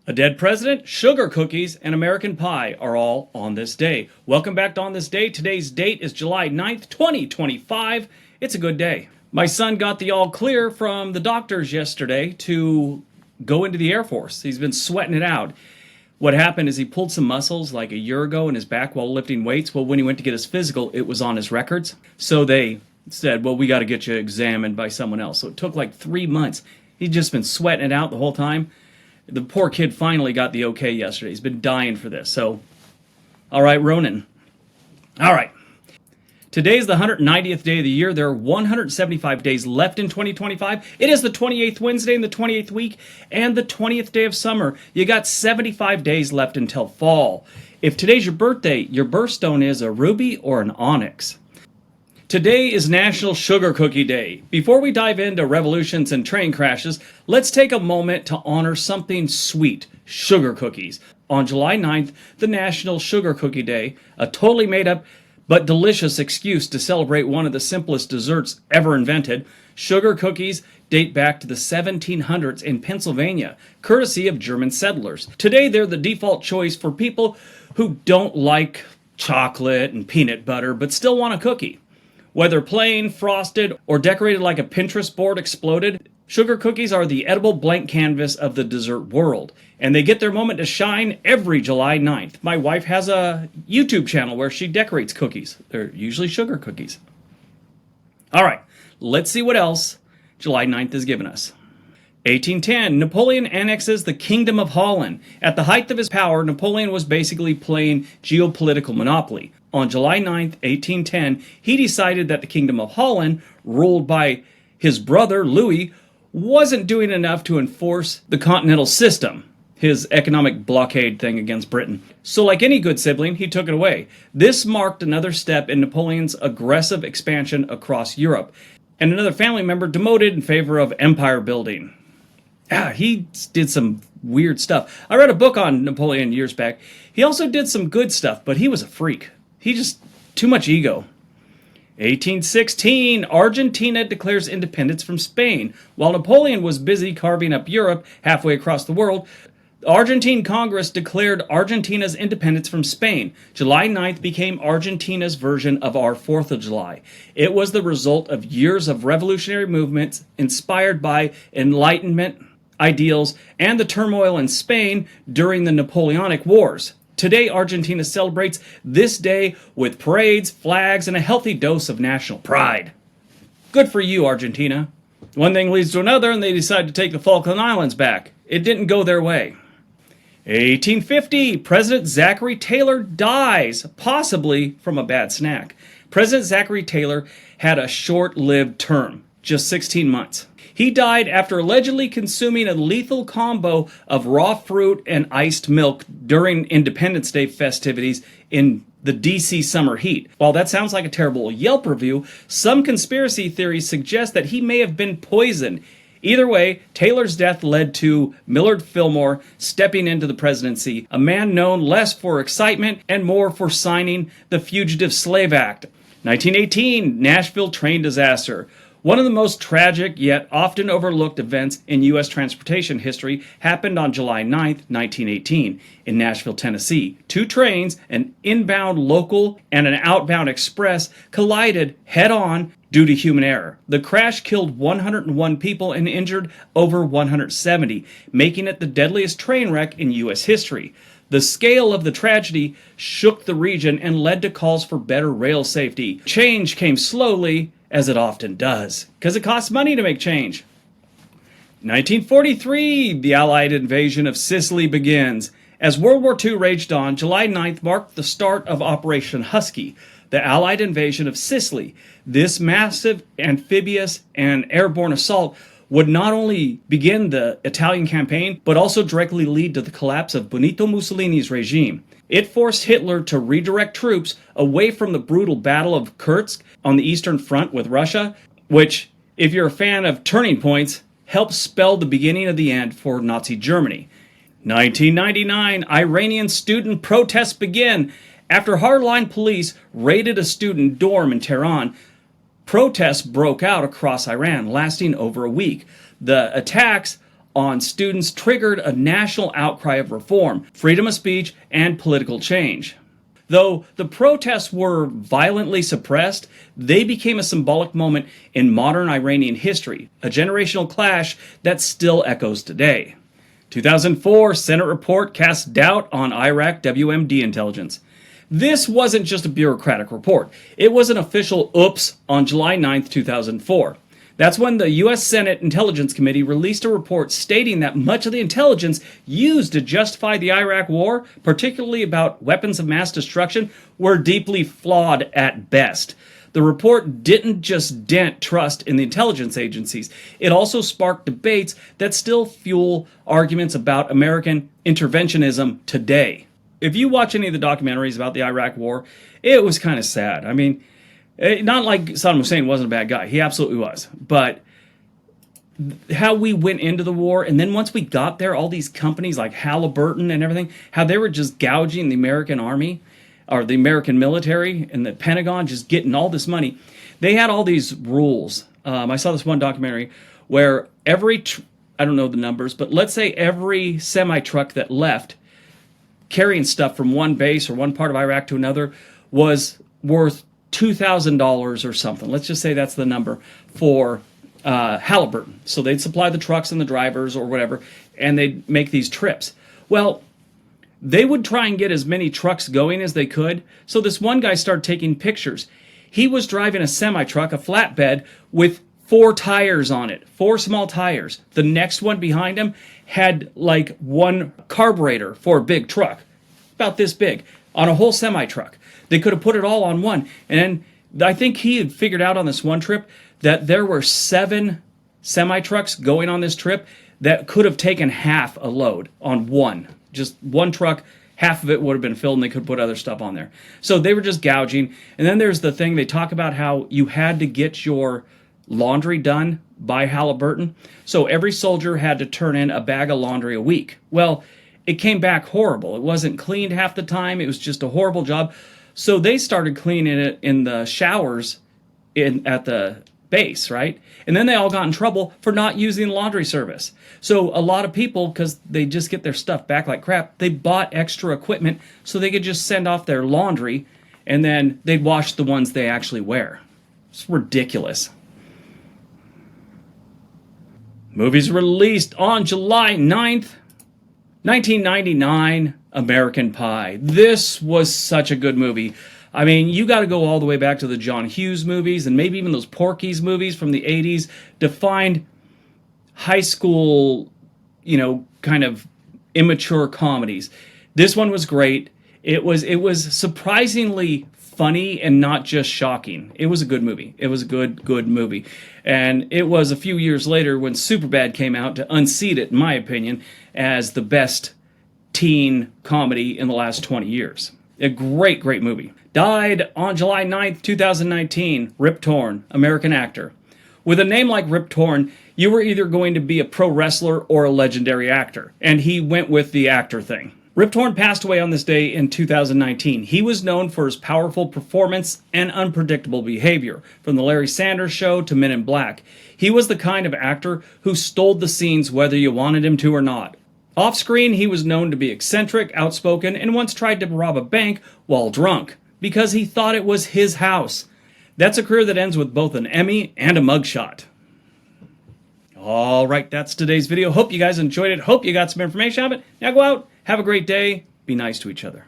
A dead president, sugar cookies, and American pie are all on this day. Welcome back to On This Day. Today's date is July 9th, 2025. It's a good day. My son got the all clear from the doctors yesterday to go into the Air Force. He's been sweating it out. What happened is he pulled some muscles like a year ago in his back while lifting weights. Well, when he went to get his physical, it was on his records. So they said, well, we got to get you examined by someone else. So it took like 3 months. He'd just been sweating it out the whole time. The poor kid finally got the okay yesterday. He's been dying for this. So, all right, Ronan. All right. Today's the 190th day of the year. There are 175 days left in 2025. It is the 28th Wednesday in the 28th week and the 20th day of summer. You got 75 days left until fall. If today's your birthday, your birthstone is a ruby or an onyx. Today is National Sugar Cookie Day. Before we dive into revolutions and train crashes, let's take a moment to honor something sweet, sugar cookies. On July 9th, the National Sugar Cookie Day, a totally made up but delicious excuse to celebrate one of the simplest desserts ever invented. Sugar cookies date back to the 1700s in Pennsylvania, courtesy of German settlers. Today, they're the default choice for people who don't like chocolate and peanut butter but still want a cookie. Whether plain, frosted, or decorated like a Pinterest board exploded, sugar cookies are the edible blank canvas of the dessert world. And they get their moment to shine every July 9th. My wife has a YouTube channel where she decorates cookies. They're usually sugar cookies. All right, let's see what else July 9th has given us. 1810, Napoleon annexes the Kingdom of Holland. At the height of his power, Napoleon was basically playing geopolitical monopoly. On July 9th, 1810, he decided that the Kingdom of Holland, ruled by his brother Louis, wasn't doing enough to enforce the continental system, his economic blockade thing against Britain. So like any good sibling, he took it away. This marked another step in Napoleon's aggressive expansion across Europe, and another family member demoted in favor of empire building. He did some weird stuff. I read a book on Napoleon years back. He also did some good stuff, but he was a freak. He just, too much ego. 1816, Argentina declares independence from Spain. While Napoleon was busy carving up Europe halfway across the world, the Argentine Congress declared Argentina's independence from Spain. July 9th became Argentina's version of our 4th of July. It was the result of years of revolutionary movements inspired by Enlightenment ideals and the turmoil in Spain during the Napoleonic Wars. Today, Argentina celebrates this day with parades, flags, and a healthy dose of national pride. Good for you, Argentina. One thing leads to another, and they decide to take the Falkland Islands back. It didn't go their way. 1850, President Zachary Taylor dies, possibly from a bad snack. President Zachary Taylor had a short-lived term, just 16 months. He died after allegedly consuming a lethal combo of raw fruit and iced milk during Independence Day festivities in the DC summer heat. While that sounds like a terrible Yelp review, some conspiracy theories suggest that he may have been poisoned. Either way, Taylor's death led to Millard Fillmore stepping into the presidency, a man known less for excitement and more for signing the Fugitive Slave Act. 1918, Nashville train disaster. One of the most tragic yet often overlooked events in U.S. transportation history happened on July 9th, 1918, in Nashville, Tennessee. Two trains, an inbound local and an outbound express, collided head-on due to human error. The crash killed 101 people and injured over 170, making it the deadliest train wreck in U.S. history. The scale of the tragedy shook the region and led to calls for better rail safety. Change came slowly, as it often does, because it costs money to make change. 1943, the Allied invasion of Sicily begins. As World War II raged on, July 9th marked the start of Operation Husky, the Allied invasion of Sicily. This massive amphibious and airborne assault would not only begin the Italian campaign, but also directly lead to the collapse of Benito Mussolini's regime. It forced Hitler to redirect troops away from the brutal Battle of Kursk on the Eastern Front with Russia, which, if you're a fan of turning points, helped spell the beginning of the end for Nazi Germany. 1999, Iranian student protests begin. After hardline police raided a student dorm in Tehran, protests broke out across Iran, lasting over a week. The attacks on students triggered a national outcry of reform, freedom of speech, and political change. Though the protests were violently suppressed, they became a symbolic moment in modern Iranian history, a generational clash that still echoes today. 2004 Senate report casts doubt on Iraq WMD intelligence. This wasn't just a bureaucratic report. It was an official oops on July 9, 2004. That's when the U.S. Senate Intelligence Committee released a report stating that much of the intelligence used to justify the Iraq War, particularly about weapons of mass destruction, were deeply flawed at best. The report didn't just dent trust in the intelligence agencies. It also sparked debates that still fuel arguments about American interventionism today. If you watch any of the documentaries about the Iraq War, it was kind of sad. I mean, not like Saddam Hussein wasn't a bad guy. He absolutely was. But how we went into the war, and then once we got there, all these companies like Halliburton and everything, how they were just gouging the American army or the American military and the Pentagon, just getting all this money. They had all these rules. I saw this one documentary where I don't know the numbers, but let's say every semi-truck that left carrying stuff from one base or one part of Iraq to another was worth $2,000 or something. Let's just say that's the number for Halliburton. So they'd supply the trucks and the drivers or whatever, and they'd make these trips. Well, they would try and get as many trucks going as they could. So this one guy started taking pictures. He was driving a semi-truck, a flatbed, with 4 tires on it, 4 small tires. The next one behind him had like one carburetor for a big truck, about this big, on a whole semi-truck. They could have put it all on one. And I think he had figured out on this one trip that there were 7 semi-trucks going on this trip that could have taken half a load on one. Just one truck, half of it would have been filled and they could put other stuff on there. So they were just gouging. And then there's the thing, they talk about how you had to get your laundry done by Halliburton. So every soldier had to turn in a bag of laundry a week. Well, it came back horrible. It wasn't cleaned half the time. It was just a horrible job. So they started cleaning it in the showers at the base, right? And then they all got in trouble for not using the laundry service. So a lot of people, because they just get their stuff back like crap, they bought extra equipment so they could just send off their laundry and then they'd wash the ones they actually wear. It's ridiculous. Movies released on July 9th, 1999, American Pie. This was such a good movie. I mean, you got to go all the way back to the John Hughes movies and maybe even those Porky's movies from the 80s to find high school, kind of immature comedies. This one was great. It was surprisingly funny and not just shocking. It was a good movie. It was a good movie. And it was a few years later when Superbad came out to unseat it, in my opinion, as the best teen comedy in the last 20 years. A great movie. Died on July 9th, 2019, Rip Torn, American actor. With a name like Rip Torn, you were either going to be a pro wrestler or a legendary actor, and he went with the actor thing. Rip Torn passed away on this day in 2019. He was known for his powerful performance and unpredictable behavior, from The Larry Sanders Show to Men in Black. He was the kind of actor who stole the scenes whether you wanted him to or not. Off-screen, he was known to be eccentric, outspoken, and once tried to rob a bank while drunk, because he thought it was his house. That's a career that ends with both an Emmy and a mugshot. All right, that's today's video. Hope you guys enjoyed it. Hope you got some information out of it. Now go out, have a great day, be nice to each other.